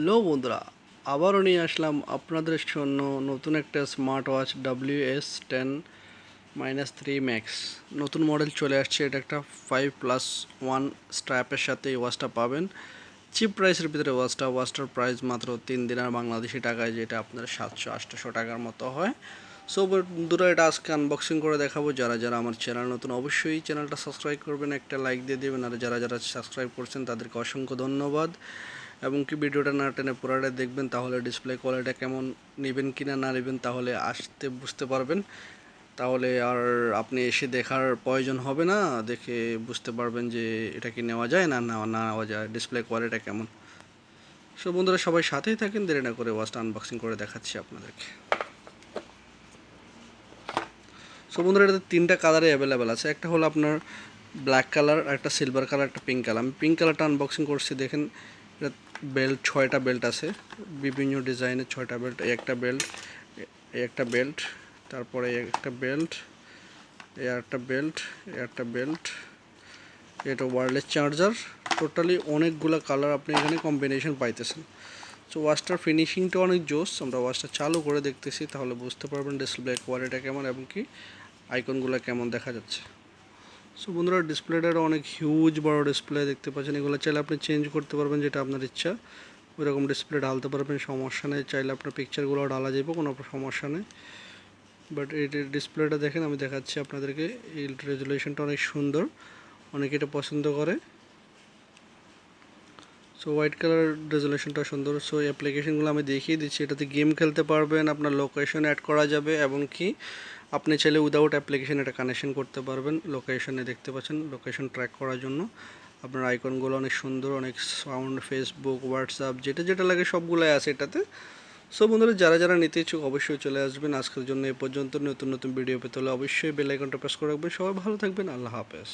Hello বন্ধুরা, আবারও নিয়ে আসলাম আপনাদের জন্য নতুন একটা স্মার্ট ওয়াচ WS10-3 ম্যাক্স। নতুন মডেল চলে আসছে। এটা একটা 5+1 স্ট্র্যাপের সাথে এই ওয়াচটা পাবেন চিপ প্রাইসের ভিতরে। ওয়াচটার প্রাইস মাত্র 3 দিনার বাংলাদেশি টাকায়, যেটা আপনার 700-800 টাকার মতো হয়। সো বন্ধুরা, এটা আজকে আনবক্সিং করে দেখাবো। যারা যারা আমার চ্যানেল নতুন, অবশ্যই চ্যানেলটা সাবস্ক্রাইব করবেন, একটা লাইক দিয়ে দেবেন। আর যারা যারা সাবস্ক্রাইব করছেন তাদেরকে অসংখ্য ধন্যবাদ। এবং কি ভিডিওটা না টেনে পুরোটা দেখবেন, তাহলে ডিসপ্লে কোয়ালিটি কেমন নেবেন কি না নেবেন তাহলে বুঝতে পারবেন। তাহলে আর আপনি এসে দেখার প্রয়োজন হবে না, দেখে বুঝতে পারবেন যে এটা কি নেওয়া যায় না না নেওয়া যায়, ডিসপ্লে কোয়ালিটি কেমন। সো বন্ধুরা, সবাই সাথেই থাকেন, দেরি না করে ওয়াচটা আনবক্সিং করে দেখাচ্ছি আপনাদেরকে। সো বন্ধুরা, এটাতে 3টা কালারে অ্যাভেলেবেল আছে। একটা হলো আপনার ব্ল্যাক কালার, একটা সিলভার কালার, একটা পিঙ্ক কালার। আমি পিঙ্ক কালারটা আনবক্সিং করছি। দেখেন, এটা বেল্ট 6টা বেল্ট আছে, বিভিন্ন ডিজাইনের 6টা বেল্ট। এই একটা বেল্ট, এই একটা বেল্ট, তারপরে এই একটা বেল্ট, এই একটা বেল্ট, এই একটা বেল্ট, এটা ওয়্যারলেস চার্জার। টোটালি অনেকগুলো কালার আপনি এখানে কম্বিনেশন পাইতেছেন। সো ওয়াচটার ফিনিশিংটা অনেক জোস। আমরা ওয়াচটা চালু করে দেখতেছি, তাহলে বুঝতে পারবেন ডিসপ্লে কোয়ালিটি কেমন এবং কি আইকনগুলো কেমন দেখা যাচ্ছে। সো বন্ধুরা, ডিসপ্লেটার অনেক হিউজ বড় ডিসপ্লে দেখতে পাচ্ছেন। এগুলো চাইলে আপনি চেঞ্জ করতে পারবেন, যেটা আপনার ইচ্ছা ওইরকম ডিসপ্লে ঢালতে পারবেন, সমস্যা নেই। চাইলে আপনার পিকচারগুলো ঢালা যাবে, কোনো সমস্যা নেই। বাট এই ডিসপ্লেটা দেখেন, আমি দেখাচ্ছি আপনাদেরকে। এই রেজুলেশনটা অনেক সুন্দর, অনেকে এটা পছন্দ করে। সো হোয়াইট কালার রেজুলেশনটা সুন্দর। সো অ্যাপ্লিকেশনগুলো আমি দেখিয়ে দিচ্ছি। এটাতে গেম খেলতে পারবেন, আপনার লোকেশন অ্যাড করা যাবে এবং কি আপনি চাইলে উইদাউট অ্যাপ্লিকেশন এটা কানেকশন করতে পারবেন। লোকেশনে দেখতে পাচ্ছেন, লোকেশন ট্র্যাক করার জন্য আপনার আইকনগুলো অনেক সুন্দর, অনেক সাউন্ড, ফেসবুক, হোয়াটসঅ্যাপ, যেটা যেটা লাগে সবগুলোই আছে এটাতে। সো বন্ধুরা, যারা যারা নিতে ইচ্ছুক অবশ্যই চলে আসবেন। আজকের জন্য এ পর্যন্ত। নতুন নতুন ভিডিও পেতে হলে অবশ্যই বেল আইকনটা প্রেস করে রাখবেন। সবাই ভালো থাকবেন। আল্লাহ হাফেজ।